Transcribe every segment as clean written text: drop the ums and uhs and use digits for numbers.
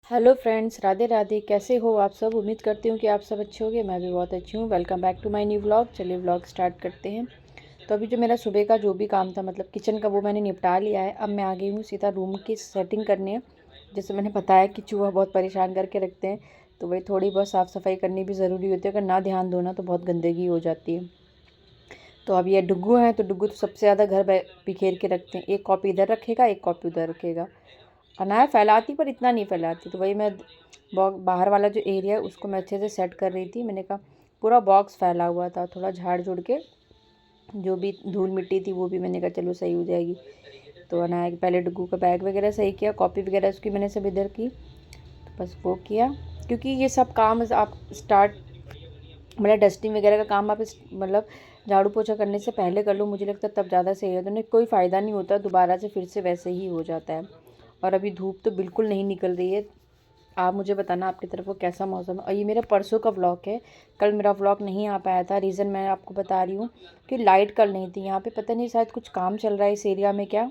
Hello friends, Radhe Radhe. कैसे हो आप सब? उम्मीद करती हूँ कि आप सब अच्छे होंगे। मैं भी बहुत अच्छी हूँ। Welcome back to my new vlog. चलिए व्लॉग स्टार्ट करते हैं। तो अभी जो मेरा सुबह का जो भी काम था, मतलब किचन का, वो मैंने निपटा लिया है। अब मैं आ गई हूँ सीधा रूम की सेटिंग करने। जैसे मैंने बताया कि चूहा बहुत परेशान करके रखते हैं, तो वही थोड़ी बहुत साफ़ सफाई करनी भी ज़रूरी होती है। अगर ना ध्यान दो ना तो बहुत गंदगी हो जाती है। तो अब ये डुग्गू हैं, तो डुग्गू तो सबसे ज़्यादा घर बिखेर के रखते हैं। एक कॉपी इधर रखेगा, एक कॉपी उधर रखेगा। अनाया फैलाती, पर इतना नहीं फैलाती। तो वही मैं बाहर वाला जो एरिया है उसको मैं अच्छे से सेट कर रही थी। मैंने कहा पूरा बॉक्स फैला हुआ था, थोड़ा झाड़ झुड़ के जो भी धूल मिट्टी थी वो भी मैंने कहा चलो सही हो जाएगी। तो अनाया पहले डुग्गू का बैग वगैरह सही किया, कॉपी वगैरह उसकी मैंने सब इधर की। तो बस वो किया, क्योंकि ये सब काम आप स्टार्ट, मतलब डस्टिंग वगैरह का काम आप मतलब झाड़ू पोछा करने से पहले कर लो, मुझे लगता है तब ज़्यादा सही है। तो नहीं, कोई फ़ायदा नहीं होता, दोबारा से फिर से वैसे ही हो जाता है। और अभी धूप तो बिल्कुल नहीं निकल रही है। आप मुझे बताना आपकी तरफ वो कैसा मौसम है। और ये मेरा परसों का व्लॉग है। कल मेरा व्लॉग नहीं आ पाया था। रीज़न मैं आपको बता रही हूँ कि लाइट कल नहीं थी यहाँ पे। पता नहीं शायद कुछ काम चल रहा है इस एरिया में क्या।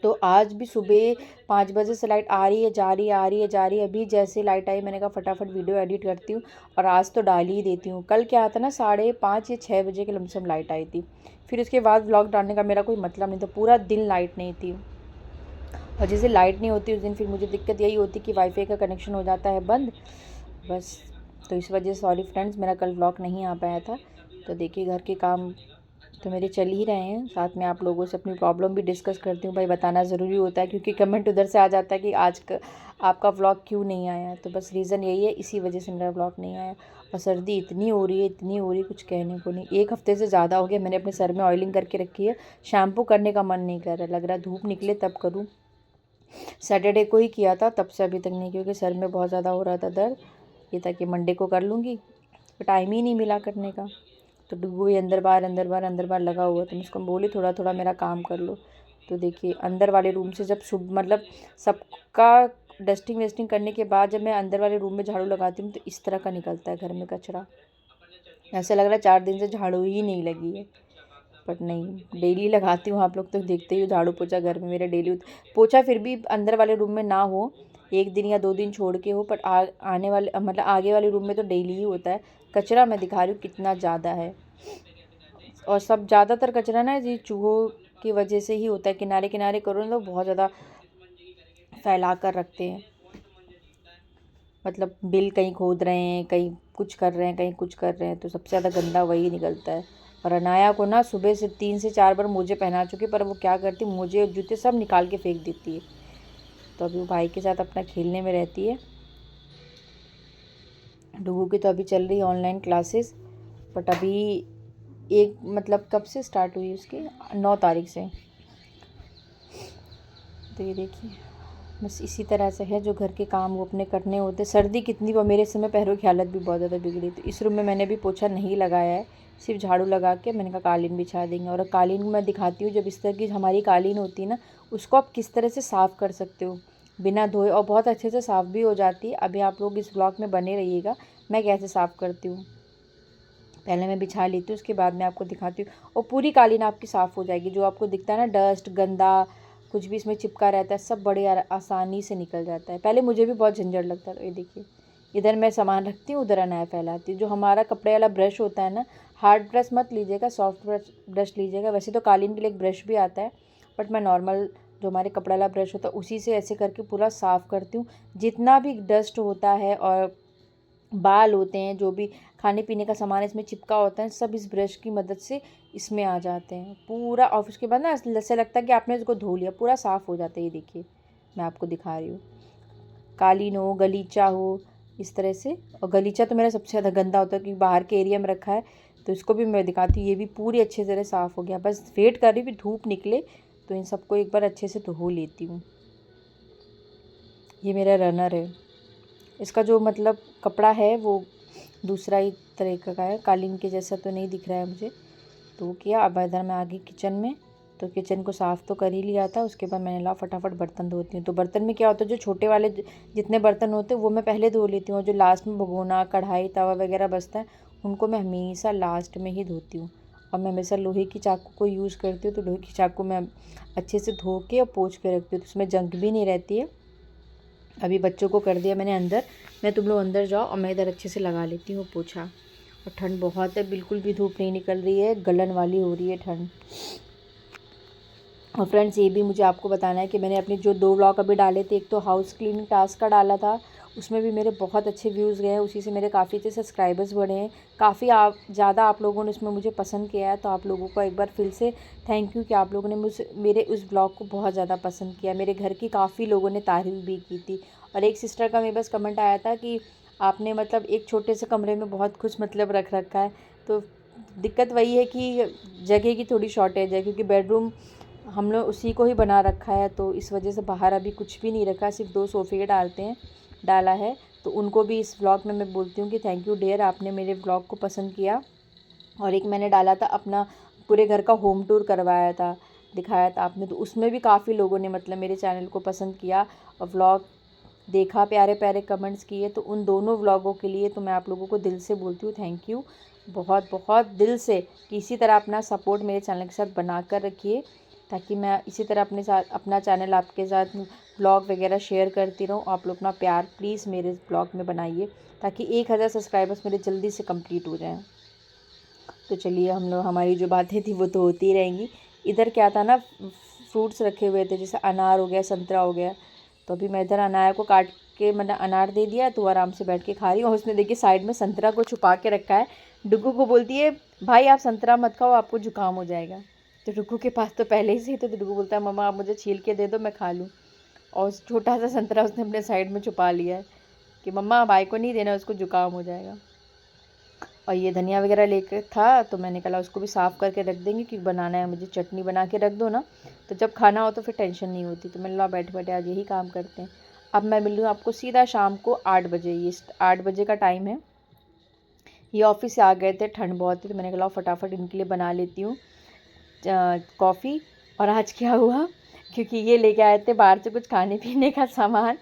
तो आज भी सुबह 5 बजे से लाइट आ रही है, जा रही है, आ रही है, जा रही है। अभी जैसे लाइट आई मैंने कहा फटाफट वीडियो एडिट करती हूँ और आज तो डाल ही देती हूँ। कल क्या था ना, 5:30 या 6 बजे के लमसम लाइट आई थी। फिर उसके बाद व्लॉग डालने का मेरा कोई मतलब नहीं था। पूरा दिन लाइट नहीं थी। और जिस दिन लाइट नहीं होती उस दिन फिर मुझे दिक्कत यही होती कि वाईफाई का कनेक्शन हो जाता है बंद, बस। तो इस वजह से सॉरी फ्रेंड्स, मेरा कल व्लॉग नहीं आ पाया था। तो देखिए घर के काम तो मेरे चल ही रहे हैं, साथ में आप लोगों से अपनी प्रॉब्लम भी डिस्कस करती हूँ। भाई बताना ज़रूरी होता है, क्योंकि कमेंट उधर से आ जाता है कि आपका व्लॉग क्यों नहीं आया। तो बस रीज़न यही है, इसी वजह से मेरा व्लॉग नहीं आया। और सर्दी इतनी हो रही है, इतनी हो रही है, कुछ कहने को नहीं। 1 हफ्ते से ज़्यादा हो गया मैंने अपने सर में ऑयलिंग करके रखी है। शैम्पू करने का मन नहीं कर रहा, लग रहा धूप निकले तब करूँ। सैटरडे को ही किया था, तब से अभी तक नहीं, क्योंकि सर में बहुत ज़्यादा हो रहा था दर्द। ये था कि मंडे को कर लूँगी, तो टाइम ही नहीं मिला करने का। तो डुग्गू ही अंदर बाहर अंदर बाहर अंदर बाहर लगा हुआ, तो मैं उसको बोली थोड़ा थोड़ा मेरा काम कर लो। तो देखिए अंदर वाले रूम से जब मतलब सबका डस्टिंग वेस्टिंग करने के बाद जब मैं अंदर वाले रूम में झाड़ू लगाती हूँ तो इस तरह का निकलता है घर में कचरा। ऐसा लग रहा है 4 दिन से झाड़ू ही नहीं लगी है। बट नहीं, डेली लगाती हूँ। आप लोग तो देखते ही हो, झाड़ू पोछा घर में मेरा डेली पोछा। फिर भी अंदर वाले रूम में ना हो, 1 दिन या 2 दिन छोड़ के हो, बट आने वाले मतलब आगे वाले रूम में तो डेली ही होता है। कचरा मैं दिखा रही हूँ कितना ज़्यादा है। और सब ज़्यादातर कचरा ना ये चूहों की वजह से ही होता है। किनारे किनारे करो ना तो बहुत ज़्यादा फैला कर रखते हैं। मतलब बिल कहीं खोद रहे हैं, कहीं कुछ कर रहे हैं, कहीं कुछ कर रहे हैं, तो सबसे ज़्यादा गंदा वही निकलता है। और अनाया को ना सुबह से 3 से 4 बार मोजे पहना चुके, पर वो क्या करती, मोजे और जूते सब निकाल के फेंक देती है। तो अभी वो भाई के साथ अपना खेलने में रहती है। डुगू की तो अभी चल रही है ऑनलाइन क्लासेस। बट अभी एक मतलब कब से स्टार्ट हुई उसकी, 9 तारीख से। तो ये देखिए बस इसी तरह से है, जो घर के काम वो अपने करने होते। सर्दी कितनी, वो मेरे समय पैरों की हालत भी बहुत ज़्यादा बिगड़ी। तो इस रूम में मैंने भी पोछा नहीं लगाया है, सिर्फ झाड़ू लगा के मैंने कहा कालीन बिछा देंगे। और कालीन मैं दिखाती हूँ, जब इस तरह की हमारी कालीन होती है ना, उसको आप किस तरह से साफ़ कर सकते हो बिना धोए, और बहुत अच्छे से साफ़ भी हो जाती है। अभी आप लोग इस ब्लॉग में बने रहिएगा मैं कैसे साफ़ करती हूँ। पहले मैं बिछा लेती हूँ, उसके बाद मैं आपको दिखाती हूँ। और पूरी कालीन आपकी साफ़ हो जाएगी। जो आपको दिखता है ना डस्ट गंदा कुछ भी इसमें चिपका रहता है, सब बड़े आसानी से निकल जाता है। पहले मुझे भी बहुत झंझट लगता था। ये देखिए इधर मैं सामान रखती हूँ, उधर अनाया फैलाती हूँ। जो हमारा कपड़े वाला ब्रश होता है ना, हार्ड ब्रश मत लीजिएगा, सॉफ्ट ब्रश लीजिएगा। वैसे तो कालीन के लिए एक ब्रश भी आता है, बट मैं नॉर्मल जो हमारे कपड़े वाला ब्रश होता है उसी से ऐसे करके पूरा साफ़ करती हूँ। जितना भी डस्ट होता है और बाल होते हैं, जो भी खाने पीने का सामान इसमें चिपका होता है, सब इस ब्रश की मदद से इसमें आ जाते हैं पूरा। और उसके बाद ना ऐसा लगता है कि आपने इसको धो लिया, पूरा साफ़ हो जाता है। ये देखिए मैं आपको दिखा रही हूँ, कालीन हो गलीचा हो इस तरह से। और गलीचा तो मेरा सबसे ज़्यादा गंदा होता है, क्योंकि बाहर के एरिया में रखा है। तो इसको भी मैं दिखाती हूँ, ये भी पूरी अच्छे तरह साफ़ हो गया। बस वेट कर रही हूँ कि धूप निकले तो इन सबको एक बार अच्छे से धो लेती हूँ। ये मेरा रनर है, इसका जो मतलब कपड़ा है वो दूसरा ही तरीके का है, कालीन के जैसा तो नहीं दिख रहा है मुझे। तो वो किया। अब इधर मैं आ गई किचन में। तो किचन को साफ़ तो कर ही लिया था, उसके बाद मैंने ला फटाफट बर्तन धोती हूँ। तो बर्तन में क्या होता है, जो छोटे वाले जितने बर्तन होते हैं वो मैं पहले धो लेती हूँ, और जो लास्ट में भगोना कढ़ाई तवा वगैरह बचता है उनको मैं हमेशा लास्ट में ही धोती हूँ। और मैं हमेशा लोहे की चाकू को यूज़ करती हूँ। तो लोहे की चाकू मैं अच्छे से धो के और पोंछ के रखती हूँ, तो उसमें जंग भी नहीं रहती है। अभी बच्चों को कर दिया मैंने अंदर, मैं तुम लोग अंदर जाओ और मैं इधर अच्छे से लगा लेती हूँ पोछा। और ठंड बहुत है, बिल्कुल भी धूप नहीं निकल रही है, गलन वाली हो रही है ठंड। और फ्रेंड्स ये भी मुझे आपको बताना है कि मैंने अपने जो 2 व्लॉग अभी डाले थे, एक तो हाउस क्लीनिंग टास्क का डाला था, उसमें भी मेरे बहुत अच्छे व्यूज़ गए हैं, उसी से मेरे काफ़ी अच्छे सब्सक्राइबर्स बढ़े हैं, काफ़ी ज़्यादा आप लोगों ने उसमें मुझे पसंद किया है। तो आप लोगों को एक बार फिर से थैंक यू कि आप लोगों ने मेरे उस ब्लॉग को बहुत ज़्यादा पसंद किया। मेरे घर की काफ़ी लोगों ने तारीफ़ भी की थी। और एक सिस्टर का मेरे पास कमेंट आया था कि आपने मतलब एक छोटे से कमरे में बहुत कुछ मतलब रख रखा है। तो दिक्कत वही है कि जगह की थोड़ी शॉर्टेज है, क्योंकि बेडरूम हम लोग उसी को ही बना रखा है, तो इस वजह से बाहर अभी कुछ भी नहीं रखा, सिर्फ 2 सोफ़े डाला है। तो उनको भी इस व्लॉग में मैं बोलती हूँ कि थैंक यू डियर, आपने मेरे व्लॉग को पसंद किया। और एक मैंने डाला था अपना पूरे घर का होम टूर करवाया था, दिखाया था आपने, तो उसमें भी काफ़ी लोगों ने मतलब मेरे चैनल को पसंद किया और व्लॉग देखा, प्यारे प्यारे कमेंट्स किए। तो उन दोनों व्लॉगों के लिए तो मैं आप लोगों को दिल से बोलती हूँ थैंक यू, बहुत बहुत दिल से, कि इसी तरह अपना सपोर्ट मेरे चैनल के साथ बना कर रखिए, ताकि मैं इसी तरह अपने साथ अपना चैनल आपके साथ ब्लॉग वगैरह शेयर करती रहूँ। आप लोग अपना प्यार प्लीज़ मेरे ब्लॉग में बनाइए, ताकि 1000 सब्सक्राइबर्स मेरे जल्दी से कंप्लीट हो जाएं। तो चलिए, हम लोग हमारी जो बातें थी वो तो होती ही रहेंगी। इधर क्या था ना, फ्रूट्स रखे हुए थे, जैसे अनार हो गया, संतरा हो गया। तो अभी मैं इधर अनार को काट के मैंने अनार दे दिया, तो आराम से बैठ के खा रही हूँ। और उसने देखिए साइड में संतरा को छुपा के रखा है। डुग्गू को बोलती है भाई आप संतरा मत खाओ, आपको जुकाम हो जाएगा। तो डुग्गू के पास तो पहले ही से ही, तो डुग्गू बोलता है मम्मा आप मुझे छील के दे दो, मैं खा लूँ। और उस छोटा सा संतरा उसने अपने साइड में छुपा लिया है कि मम्मा भाई को नहीं देना, उसको जुकाम हो जाएगा। और ये धनिया वगैरह लेकर था, तो मैंने कहा उसको भी साफ़ करके रख देंगे, क्योंकि बनाना है मुझे। चटनी बना के रख दो ना, तो जब खाना हो तो फिर टेंशन नहीं होती। तो मैंने कहा बैठे बैठे आज यही काम करते हैं। अब मैं मिल रही हूँ आपको सीधा शाम को 8 बजे, ये 8 बजे का टाइम है। ये ऑफिस से आ गए थे, ठंड बहुत थी, तो मैंने कहा फटाफट इनके लिए बना लेती हूँ कॉफ़ी। और आज क्या हुआ, क्योंकि ये लेके आए थे बाहर से कुछ खाने पीने का सामान,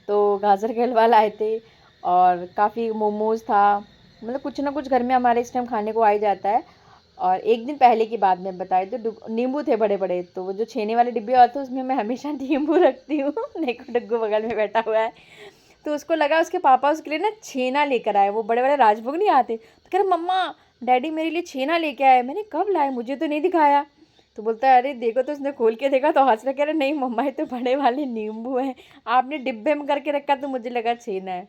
तो गाजर का हलवा लाए थे और काफ़ी मोमोज़ था, मतलब कुछ ना कुछ घर में हमारे इस टाइम खाने को आ ही जाता है। और एक दिन पहले की बात मैं बताई, तो नींबू थे बड़े बड़े, तो वो जो छेने वाले डिब्बे होते हैं उसमें मैं हमेशा नींबू रखती हूँ। देखो डग्गू बगल में बैठा हुआ है, तो उसको लगा उसके पापा उसके लिए ना छेना लेकर आए, वो बड़े बड़े राजभोग नहीं आते, तो कह रहे मम्मा डैडी मेरे लिए छेना लेके आए। मैंने कब लाए, मुझे तो नहीं दिखाया। तो बोलता है अरे देखो, तो उसने खोल के देखा तो हंस रहा, कह रहे नहीं मम्मा ये तो बड़े वाले नींबू हैं, आपने डिब्बे में करके रखा तो मुझे लगा छेना है।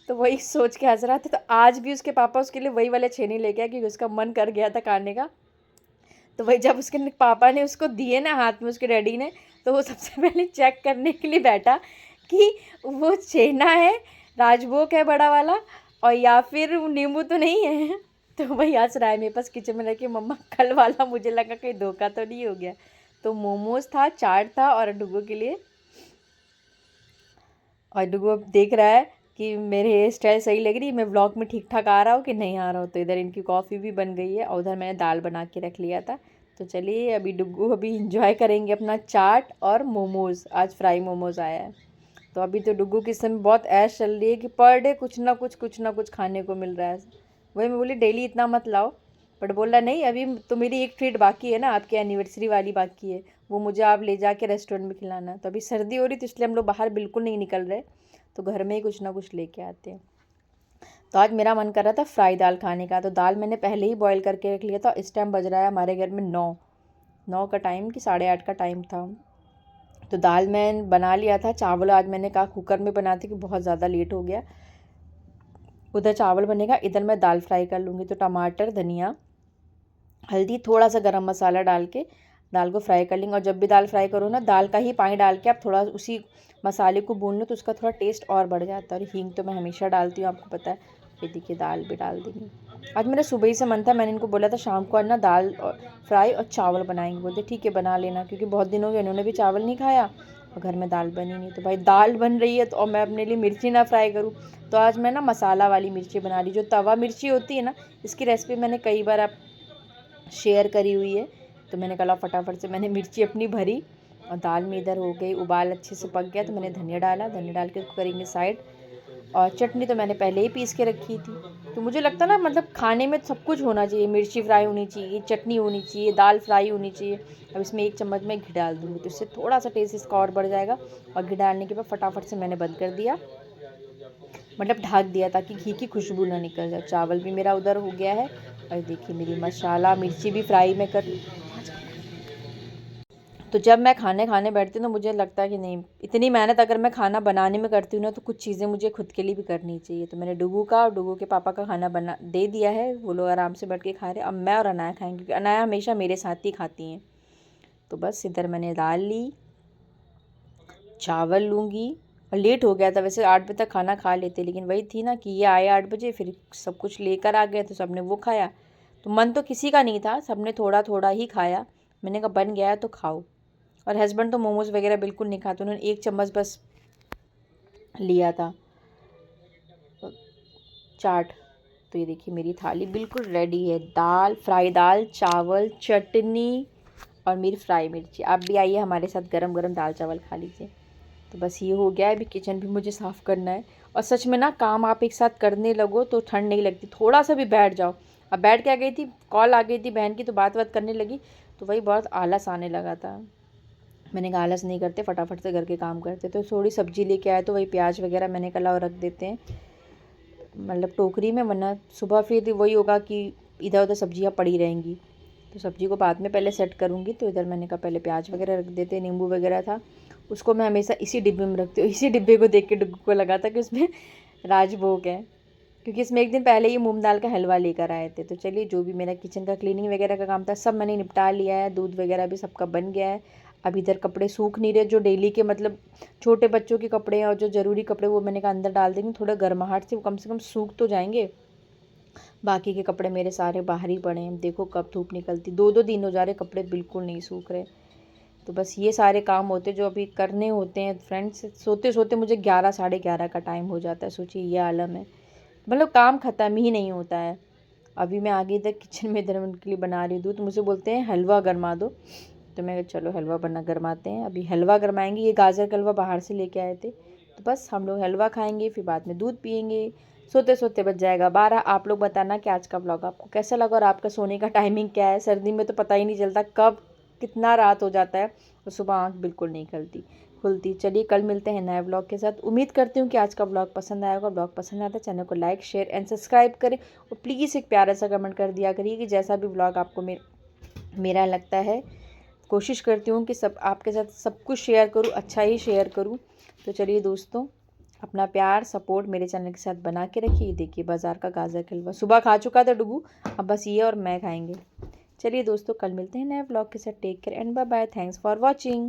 तो वही सोच के हंस रहा था। तो आज भी उसके पापा उसके लिए वही वाले छेने लेके आए, क्योंकि उसका मन कर गया था खाने का। तो वही जब उसके पापा ने उसको दिए ना हाथ में उसके डैडी ने, तो वो सबसे पहले चेक करने के लिए बैठा कि वो छेना है, राजभोग है बड़ा वाला, और या फिर नींबू तो नहीं है। तो वही हंस रहा है मेरे पास किचन में रह के, मम्मा कल वाला मुझे लगा कहीं धोखा तो नहीं हो गया। तो मोमोज था, चाट था, और डुगू के लिए। और डुगू अब देख रहा है कि मेरे हेयर स्टाइल सही लग रही है, मैं व्लॉग में ठीक ठाक आ रहा हूँ कि नहीं आ रहा हूँ। तो इधर इनकी कॉफ़ी भी बन गई है और उधर मैंने दाल बना के रख लिया था। तो चलिए अभी डुगू अभी इंजॉय करेंगे अपना चाट और मोमोज़, आज फ्राई मोमोज़ आया है। तो अभी तो डुगू की समय बहुत ऐश चल रही है कि पर डे कुछ ना कुछ खाने को मिल रहा है। वही मैं बोली डेली इतना मत लाओ, बट बोल रहा नहीं अभी तो मेरी एक ट्रीट बाकी है ना, आपकी एनिवर्सरी वाली बाकी है, वो मुझे आप ले जाके रेस्टोरेंट में खिलाना। तो अभी सर्दी हो रही तो इसलिए हम लोग बाहर बिल्कुल नहीं निकल रहे, तो घर में ही कुछ ना कुछ लेके आते हैं। तो आज मेरा मन कर रहा था फ्राई दाल खाने का, तो दाल मैंने पहले ही बॉईल करके रख लिया था। इस टाइम बज रहा है हमारे घर में 9 का टाइम कि 8:30 का टाइम था। तो दाल मैं बना लिया था। चावल आज मैंने कहा कुकर में बनाती कि बहुत ज़्यादा लेट हो गया। उधर चावल बनेगा, इधर मैं दाल फ्राई कर लूँगी। तो टमाटर, धनिया, हल्दी, थोड़ा सा गरम मसाला डाल के दाल को फ्राई कर लेंगे। और जब भी दाल फ्राई करो ना, दाल का ही पानी डाल के आप थोड़ा उसी मसाले को भून लो, तो उसका थोड़ा टेस्ट और बढ़ जाता है। और हींग तो मैं हमेशा डालती हूँ, आपको पता है। ये देखिए दाल भी डाल देंगे। आज मेरा सुबह ही से मन था, मैंने इनको बोला था शाम को आज ना दाल और फ्राई और चावल बनाएंगे। बोलते ठीक है बना लेना, क्योंकि बहुत दिन हो गए इन्होंने भी चावल नहीं खाया और घर में दाल बनी नहीं। तो भाई दाल बन रही है तो और मैं अपने लिए मिर्ची ना फ्राई करूँ, तो आज मैं ना मसाला वाली मिर्ची बना रही, जो तवा मिर्ची होती है ना। इसकी रेसिपी मैंने कई बार आप शेयर करी हुई है। तो मैंने कहा फटाफट से मैंने मिर्ची अपनी भरी और दाल में इधर हो गई उबाल, अच्छे से पक गया। तो मैंने धनिया डाल के इसको करेंगे साइड। और चटनी तो मैंने पहले ही पीस के रखी थी। तो मुझे लगता है ना मतलब खाने में सब कुछ होना चाहिए, मिर्ची फ्राई होनी चाहिए, चटनी होनी चाहिए, दाल फ्राई होनी चाहिए। अब इसमें 1 चम्मच मैं घी डाल दूँगी तो इससे थोड़ा सा टेस्ट इसका और बढ़ जाएगा। और घी डालने के बाद फटाफट से मैंने बंद कर दिया, मतलब ढक दिया ताकि घी की खुशबू ना निकल जाए। चावल भी मेरा उधर हो गया है और देखिए मेरी मसाला मिर्ची भी फ्राई मैं कर। तो जब मैं खाने बैठती हूँ ना मुझे लगता है कि नहीं, इतनी मेहनत अगर मैं खाना बनाने में करती हूँ ना तो कुछ चीज़ें मुझे खुद के लिए भी करनी चाहिए। तो मैंने डुगू का और डुगू के पापा का खाना बना दे दिया है, वो लोग आराम से बैठ के खा रहे हैं। अब मैं और अनाया खाएंगे क्योंकि अनाया हमेशा मेरे साथ ही खाती हैं। तो बस इधर मैंने दाल ली, चावल लूँगी। और लेट हो गया था, वैसे 8 बजे तक खाना खा लेते, लेकिन वही थी ना कि ये आए 8 बजे, फिर सब कुछ लेकर आ गए तो सबने वो खाया। तो मन तो किसी का नहीं था, सबने थोड़ा थोड़ा ही खाया। मैंने कहा बन गया है तो खाओ। और हस्बैंड तो मोमोज़ वगैरह बिल्कुल नहीं खाते, उन्होंने 1 चम्मच बस लिया था चाट। तो ये देखिए मेरी थाली बिल्कुल रेडी है, दाल, फ्राई दाल, चावल, चटनी और मेरी फ्राई मिर्ची। आप भी आइए हमारे साथ गरम गरम दाल चावल खा लीजिए। तो बस ये हो गया है, अभी किचन भी मुझे साफ़ करना है। और सच में ना काम आप एक साथ करने लगो तो ठंड नहीं लगती, थोड़ा सा भी बैठ जाओ। अब बैठ के आ गई थी, कॉल आ गई थी बहन की तो बात करने लगी, तो वही बहुत आलस आने लगा था। मैंने कहा आलस नहीं करते, फटाफट से घर के काम करते। तो थोड़ी सब्ज़ी लेके आए तो वही प्याज वगैरह मैंने कहा लाओ रख देते हैं मतलब टोकरी में, वरना सुबह फिर वही होगा कि इधर उधर सब्जियां पड़ी रहेंगी। तो सब्ज़ी को बाद में पहले सेट करूँगी। तो इधर मैंने कहा पहले प्याज वगैरह रख देते, नींबू वगैरह था उसको मैं हमेशा इसी डिब्बे में रखती हूँ। इसी डिब्बे को देख के डुग्गू को लगा था कि उसमें राजभोग है, क्योंकि इसमें एक दिन पहले ही मूंग दाल का हलवा लेकर आए थे। तो चलिए जो भी मेरा किचन का क्लीनिंग वगैरह का काम था सब मैंने निपटा लिया है, दूध वगैरह भी सबका बन गया है। अब इधर कपड़े सूख नहीं रहे, जो डेली के मतलब छोटे बच्चों के कपड़े हैं और जो ज़रूरी कपड़े वो मैंने कहा अंदर डाल देंगे, थोड़ा गर्माहट से वो कम से कम सूख तो जाएंगे। बाकी के कपड़े मेरे सारे बाहर ही पड़े हैं, देखो कब धूप निकलती, 2-2 दिन हो जा रहे कपड़े बिल्कुल नहीं सूख रहे। तो बस ये सारे काम होते जो अभी करने होते हैं फ्रेंड्स। सोते सोते मुझे 11 साढ़े 11 का टाइम हो जाता है, सोचिए ये आलम है, मतलब काम ख़त्म ही नहीं होता है। अभी मैं आगे इधर किचन में इधर उनके लिए बना रही हूँ दूध, मुझे बोलते हैं हलवा गरमा दो, तो मैं चलो हलवा बना गरमाते हैं। अभी हलवा गरमाएंगे, ये गाजर का हलवा बाहर से लेके आए थे। तो बस हम लोग हलवा खाएंगे फिर बाद में दूध पियेंगे। सोते सोते बज जाएगा 12। आप लोग बताना कि आज का व्लॉग आपको कैसा लगा और आपका सोने का टाइमिंग क्या है। सर्दी में तो पता ही नहीं चलता कब कितना रात हो जाता है और सुबह आँख बिल्कुल नहीं खुलती। चलिए कल मिलते हैं नए व्लॉग के साथ। उम्मीद करती हूँ कि आज का व्लॉग पसंद आया होगा। व्लॉग पसंद आता है चैनल को लाइक शेयर एंड सब्सक्राइब करें और प्लीज़ एक प्यारा सा कमेंट कर दिया करिए कि जैसा भी व्लॉग आपको मेरा लगता है। कोशिश करती हूँ कि सब आपके साथ सब कुछ शेयर करूँ, अच्छा ही शेयर करूँ। तो चलिए दोस्तों, अपना प्यार सपोर्ट मेरे चैनल के साथ बना के रखिए। देखिए बाज़ार का गाजर का हलवा सुबह खा चुका था डुगू, अब बस ये और मैं खाएंगे। चलिए दोस्तों कल मिलते हैं नए व्लॉग के साथ। Take care and bye bye, thanks for watching.